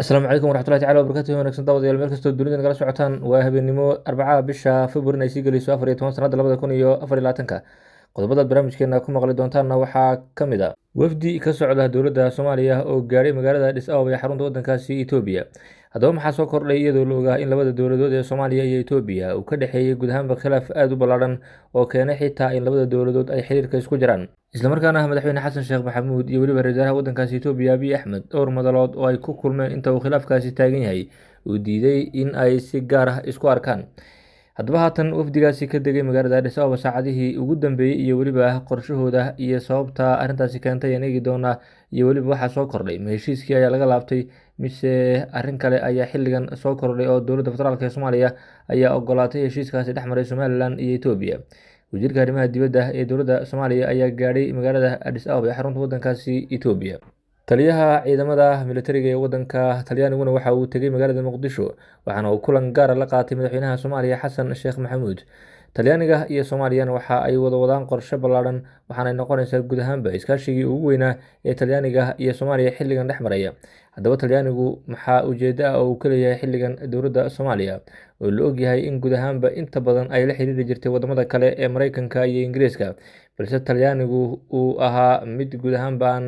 asalaamu calaykum waraxmatullahi tacala wabarakatuhi wanaagsan daawadayaal meel kastoo dunida nagala socotaan waa habeenimo arbacaha bisha february ay sii gelayso 14 sanada 2024 qodobada barnaamijkeena ku maqli doontaanna waxaa ka mid a wafdi ka socda dowladda soomaaliya oo gaadhay magaalada Addis Ababa ee xarunta waddankaasi Itoobiya. Haddaba maxaa soo kordhay iyadoo la ogaa in labada dowladood ee Soomaaliya iyo Itoobiya uu ka dhexeeyay guud ahaanba khilaaf aad u ballaaran oo keenay xitaa in labada dowladood ay xiriirka isku jiraan, isla markaana madaxweyne xasan sheekh maxamuud iyo weliba ra'iisul wasaaraha waddankaasi Itoobiya Abiy Ahmed dhowr madalood oo ay ku kulmeen inta uu khilaafkaasi taagan yahay uu diiday in ay si gaar ah isku arkaan. Haddaba haatan wafdigaasi ka degay magaalada Addis Ababa saacadihii ugu dambeeyay iyo weliba qorshahooda iyo sababta arrintaasi keentay ayaan eegi doonaa, iyo weliba waxaa soo kordhay ma heshiiskii ayaa laga laabtay mise arrin kale ayaa xilligan soo kordhay oo dowladda federaalk ee Soomaaliya ayaa ogolaatay heshiiskaasi dhex maray Somaliland iyo Itoobiya. Wasiirka arrimaha dibadda ee dowladda Soomaaliya ayaa gaadhay magaalada Addis Ababa ee xarunta waddankaasi Itoobiya. Taliyaha ciidamada militariga ee waddanka Talyaaniguna waxa uu tegay magaalada Muqdisho waxaana uu kulan gaar ah la qaatay madaxweynaha Soomaaliya Xasan Sheekh Maxamuud. Talyaaniga iyo Soomaaliyana waxa ay wada wadaan qorshe ballaaran waxaana ay noqonaysaa guud ahaanba iskaashigii ugu weynaa ee Talyaaniga iyo Soomaaliya xilligan dhex maraya. Haddaba Talyaanigu maxaa ujeeddo ah oo uu ka leeyahay xilligan dowladda Soomaaliya oo la og yahay in guud ahaanba inta badan ay la xiriiri jirtay wadamada kale ee Mareykanka iyo Ingiriiska, balse Talyaanigu uu ahaa mid guud ahaanba aan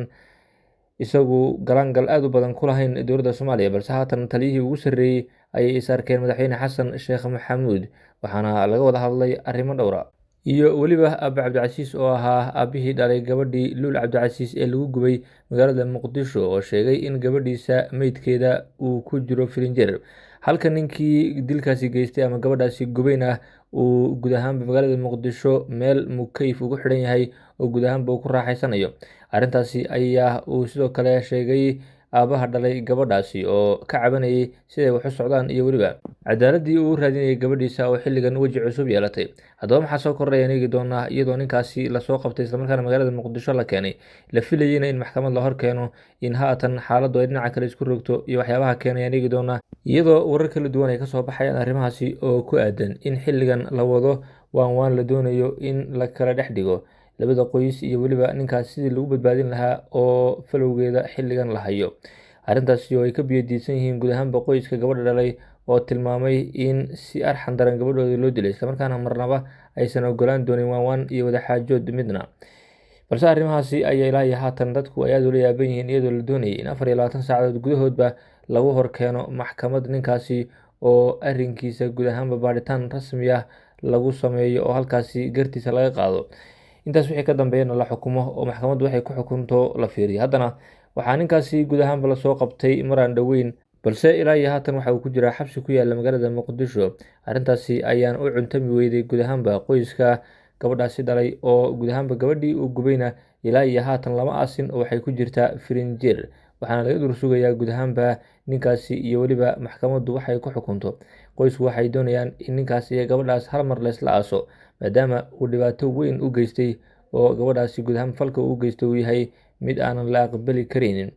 isagu galaangal aad u badan ku lahayn dowladda Soomaaliya, balse haatan taliyihii ugu sarreeyay ayay is arkeen madaxweyne xasan sheekh maxamuud waxaana laga wada hadlay arrimo dhowra iyo weliba Aabe Cabdicasiis oo ahaa aabihii dhalay gabadhii Luul Cabdicasiis ee lagu gubay magaalada Muqdisho oo sheegay in gabadhiisa meydkeeda uu ku jiro filinjeer, halka ninkii dilkaasi geystay ama gabadhaasi gubayna uu guud ahaanba magaalada Muqdisho meel mukayf ugu xidhan yahay oo guud ahaanba uu ku raaxaysanayo. Arrintaasi ayaa uu sidoo kale sheegay aabaha dhalay gabadhaasi oo ka cabanayay siday wax u socdaan iyo weliba cadaaladii uu raadinayay gabadhiisa oo xilligan weji cusub yeelatay. Haddaba maxaa soo kordhay ayaan eegi doonaa, iyadoo ninkaasi lasoo qabtay islamarkaana magaalada Muqdisho la keenay, la filayeyna in maxkamad la hor keeno, in haatan xaaladdu ay dhinaca kale isku rogto iyo waxyaabaha keenay ayaan eegi doonaa, iyadoo warar kala duwan ay kasoo baxayaan arrimahaasi oo ku aadan in xilligan la wado waan la doonayo in la kala dhex dhigo labada qoys iyo weliba ninkaas sidii lagu badbaadin lahaa oo falowgeeda xilligan la hayo. Arrintaasi oo ay ka biyadiisan yihiin guud ahaanba qoyska gabadha dhalay oo tilmaamay in si arxan daran gabadhooda loo dilay islamarkaana marnaba aysan ogolaan doonin waan iyo wadaxaajood midna, balse arrimahaasi ayaa ilaa iyo haatan dadku ay aad ula yaaban yihiin iyadoo la doonayay in 24 saacadood gudahoodba lagu hor keeno maxkamad ninkaasi oo arrinkiisa guud ahaanba baadhitaan rasmi ah lagu sameeyo oo halkaasi gartiisa laga qaado, intaas wixii ka dambeeyana la xukumo oo maxkamaddu waxay ku xukunto la fiiriyo. Haddana waxaa ninkaasi guud ahaanba lasoo qabtay maraan dhoweyn, balse ilaa iyo haatan waxa uu ku jiraa xabsi ku yaalla magaalada Muqdisho. Arrintaasi ayaan u cuntami weyday guud ahaanba qoyska gabadhaasi dhalay oo guud ahaanba gabadhii uu gubayna ilaa iyo haatan lama aasin oo waxay ku jirtaa firinjeer, waxaana laga dur sugayaa guud ahaanba ninkaasi iyo weliba maxkamaddu waxay ku xukunto. Qoysku waxay doonayaan in ninkaas iyo gabadhaas hal mar laysla aaso maadaama uu dhibaato weyn u geystay oo gabadhaasi guud ahaan falka uu geystay uu yahay mid aanan la aqbali karaynin,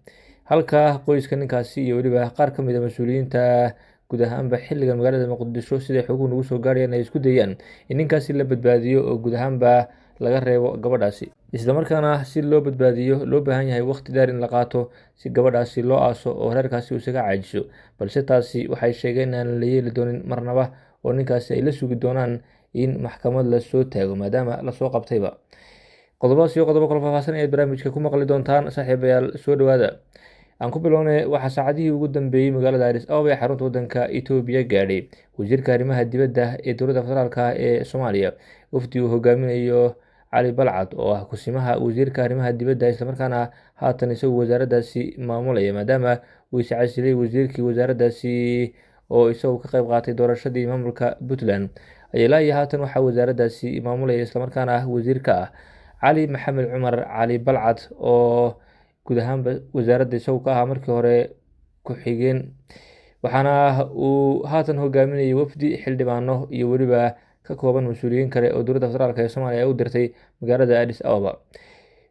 halka qoyska ninkaasi iyo weliba qaar ka mid a mas-uuliyiinta guud ahaanba xilligan magaalada Muqdisho siday xoguhu nagu soo gaarayaan ay isku dayaan in ninkaasi la badbaadiyo oo guud ahaanba laga reebo gabadhaasi, islamarkaana si loo badbaadiyo loo baahan yahay waqti dheer in la qaato si gabadhaasi loo aaso oo reerkaasi uu isaga caajiso, balse taasi waxay sheegeen in aan la yeeli doonin marnaba oo ninkaasi ay la sugi doonaan in maxkamad la soo taago maadaama lasoo qabtayba. Qodobadaas iyo qodobo kale faahfaahsan ayaad barnaamijka ku maqli doontaan saaxiibayaal, soo dhawaada. Aan ku bilownay waxaa saacadihii ugu dambeeyay magaalada Addis Ababa ee xarunta waddanka Itoobiya gaadhay wasiirka arrimaha dibadda ee dowladda federaalk ee Soomaaliya. Wafdi uu hogaaminayo Cali Balcad oo ah kusimaha wasiirka arrimaha dibadda islamarkaana haatan isagu wasaaraddaasi maamulaya maadaama uu is casilay wasiirkii wasaaraddaasi oo isagu ka qayb qaatay doorashadii maamulka Puntland, ayaa ilaa iyo haatan waxaa wasaaraddaasi maamulaya islamarkaana ah wasiirka ah Cali Maxamed Cumar Cali Balcad oo guud ahaanba wasaaradda isagu ka ahaa markii hore ku-xigeen, waxaana uu haatan hogaaminayay wafdi xildhibaano iyo weliba ka kooban mas-uuliyiin kale oo dowladda federaalk ee Soomaaliya u dirtay magaalada Addis Ababa.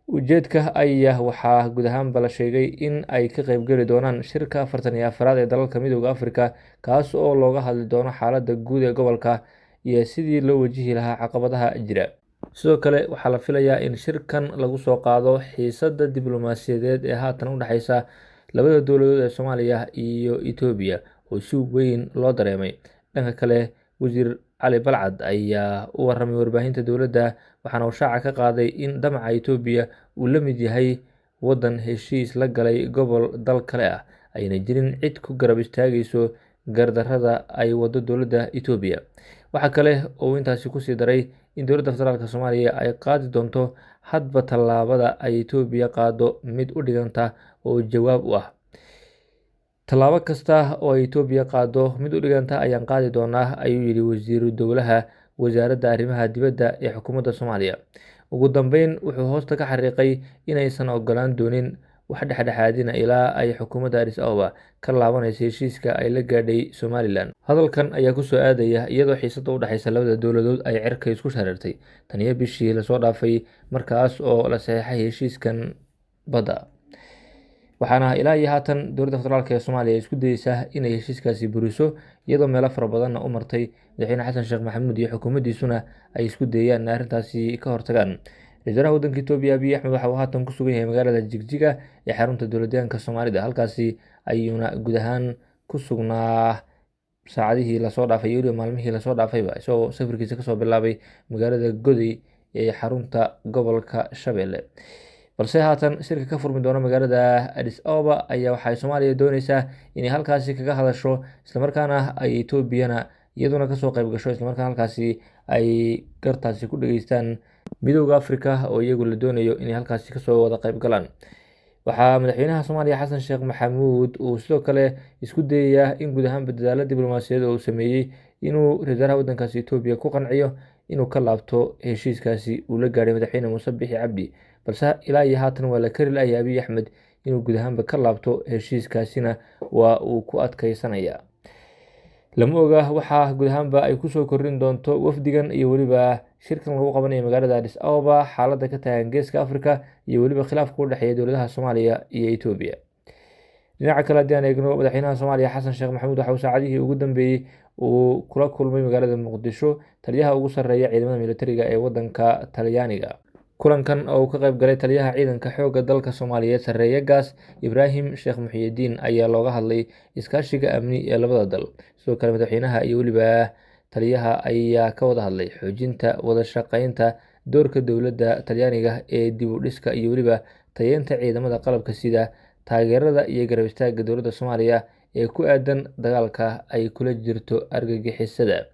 Ujeedka ayaa waxaa guud ahaanba la sheegay in ay ka qaybgeli doonaan shirka 44aad ee dalalka midowda Afrika, kaas oo looga hadli doono xaaladda guud ee gobolka iyo sidii loo wajihi lahaa caqabadaha jira. Sidoo kale waxaa la filayaa in shirkan lagu soo qaado xiisadda diblomaasiyadeed ee haatan u dhexeysa labada dowladood ee Soomaaliya iyo Itoobiya oo si weyn loo dareemay. Dhanka kale, wasiir Cali Balcad ayaa u warramay warbaahinta dowladda, waxaana uu shaaca ka qaaday in damaca Itoobiya uu la mid yahay waddan heshiis la galay gobol dal kale ah, ayna jirin cid ku garab istaagayso gardarrada ay waddo dowladda Itoobiya. Waxa kale oo uu intaasi ku sii daray in dowladda federaalk Soomaaliya ay qaadi doonto hadba tallaabada ay Itoobiya qaaddo mid u dhiganta oo jawaab u ah. Tallaabo kasta oo ay Itoobiya qaaddo mid u dhiganta ayaan qaadi doonaa, ayuu yidhi wasiiru dowlaha wasaaradda arrimaha dibadda ee xukuumadda Soomaaliya. Ugu dambeyn, wuxuu hoosta ka xariiqay inaysan ogolaan doonin wax dhexdhexaadina ilaa ay xukuumadda Addis Ababa ka laabanayso heshiiska ay la gaadhay Somalilan. Hadalkan ayaa ku soo aadaya iyadoo xiisadda u dhaxaysa labada dowladood ay cirka isku shareertay tan iyo bishii lasoo dhaafay, markaas oo la saxeexay heshiiskan badda. Waxaana ilaa iyo haatan dowladda federaalk ee Soomaaliya isku dayeysaa inay heshiiskaasi buriso, iyadoo meelo fara badanna u martay. Madaxweyne xasan sheekh maxamuud iyo xukuumaddiisuna ay isku dayayaan in arrintaasi ka hortagaan. Ra-iisul wasaaraha waddanka Itoobiya Abiy Axmed waxa uu haatan ku sugan yahay magaalada Jigjiga ee xarunta dowladdeegaanka Soomaalida, halkaasi ayuuna guud ahaan ku sugnaa saacadihii lasoo dhaafay iyo weliba maalmihii lasoo dhaafayba, isagoo safarkiisa kasoo bilaabay magaalada Goday ee xarunta gobolka Shabeelle. Balse haatan shirka ka furmi doona magaalada Addis Ababa ayaa waxay Soomaaliya dooneysaa inay halkaasi kaga hadasho, islamarkaana ay Itoobiyana iyaduna kasoo qayb gasho, islamarkaana halkaasi ay gartaasi ku dhageystaan Midowga Afrika oo iyagu la doonayo inay halkaasi kasoo wada qayb galaan. Waxaa madaxweynaha Soomaaliya xasan sheekh maxamuud uu sidoo kale isku dayayaa in guud ahaanba dadaalo diblomaasiyadeed oo uu sameeyey inuu ra-iisul wasaaraha waddankaasi Itoobiya ku qanciyo inuu ka laabto heshiiskaasi uu la gaadhay madaxweyne Muuse Bixi Cabdi, balse ilaa iyo haatan waa la kari layahay Abiy Axmed inuu guud ahaanba ka laabto heshiiskaasina waa uu ku adkeysanaya. Lama oga waxa guud ahaanba ay kusoo kordhin doonto wafdigan iyo weliba shirkan lagu qabanayo magaalada Addis Ababa, xaaladda ka taagan Geeska Afrika iyo weliba khilaafka u dhexeeya dowladaha Soomaaliya iyo Itoobiya. Dhinaca kale, haddii aan eegno, madaxweynaha Soomaaliya xasan sheekh maxamuud waxa uu saacadihii ugu dambeeyey uu kula kulmay magaalada Muqdisho taliyaha ugu sarreeya ciidamada militariga ee waddanka Talyaaniga. Kulankan oo uu ka qayb galay taliyaha ciidanka xoogga dalka Soomaaliyeed Sarreeye Gaas Ibraahim Sheekh Muxyidiin ayaa looga hadlay iskaashiga amni ee labada dal. Sidoo kale, madaxweynaha iyo weliba taliyaha ayaa ka wada hadlay xoojinta wada shaqeynta, doorka dowladda Talyaaniga ee dib u dhiska iyo weliba tayeynta ciidamada qalabka sida, taageerada iyo garab istaagga dowladda Soomaaliya ee ku aadan dagaalka ay kula jirto argagixisada.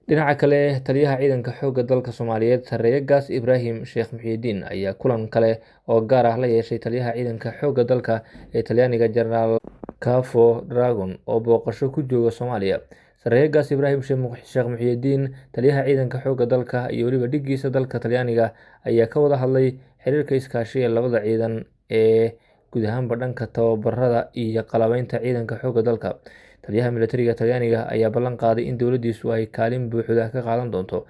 Dhinaca kale, taliyaha ciidanka xoogga dalka Soomaaliyeed Sarreeye Gaas Ibraahim Sheekh Muxyidiin ayaa kulan kale oo gaar ah la yeeshay taliyaha ciidanka xoogga dalka ee Talyaaniga Generaal Cafo Dragon oo booqasho ku jooga Soomaaliya. Sarreeye Gaas Ibraahim Sheekh Muxyidiin, taliyaha ciidanka xoogga dalka iyo weliba dhiggiisa dalka Talyaaniga ayaa ka wada hadlay xiriirka iskaashi ee labada ciidan ee guud ahaanba dhanka tababarada iyo qalabaynta ciidanka xoogga dalka. Taliyaha militariga Talyaaniga ayaa ballan qaaday in dowladdiisu ay kaalin buuxda ka qaadan doonto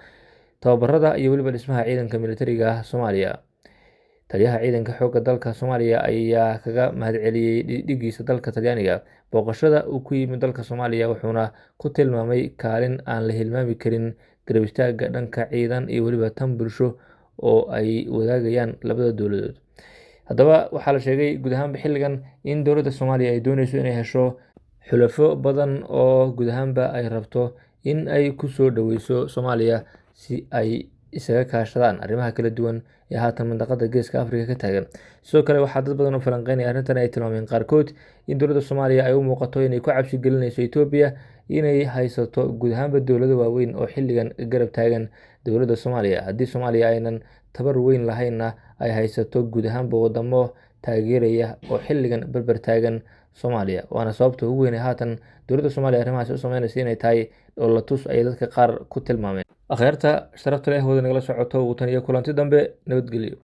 tababarada iyo weliba dhismaha ciidanka militariga Soomaaliya. Taliyaha ciidanka xoogga dalka Soomaaliya ayaa kaga mahadceliyey dhiggiisa dalka Talyaaniga booqashada uu ku yimid dalka Soomaaliya, wuxuuna ku tilmaamay kaalin aan la hilmaami karin garab istaagga dhanka ciidan iyo weliba tan bulsho oo ay wadaagayaan labada dowladood. Haddaba, waxaa la sheegay guud ahaanba xilligan in dowladda Soomaaliya ay dooneyso inay hesho xulafo badan oo guud ahaanba ay rabto in ay ku soo dhaweyso Soomaaliya si ay isaga kaashadaan arrimaha kala duwan ee haatan mandaqada Geeska Afrika ka taagan. Sidoo kale, waxaa dad badan oo falanqeynaya arrintan ay tilmaameen qaarkood in dowladda Soomaaliya ay u muuqato inay ku cabsi gelinayso Itoobiya inay haysato guud ahaanba dowlado waaweyn oo xilligan garab taagan dowladda Soomaaliya. Haddii Soomaaliya aynan tabar weyn lahaynna ay haysato guud ahaanba wadamo taageeraya oo xilligan barbar taagan Soomaaliya, waana sababta ugu weyn ee haatan dowladda Soomaaliya arrimahaasi u sameynaysa inay tahay dhoolatus ay dadka qaar ku tilmaameen. Akhyaarta sharafta leh wada nagala socoto, tan iyo kulanti dambe, nabadgelyo.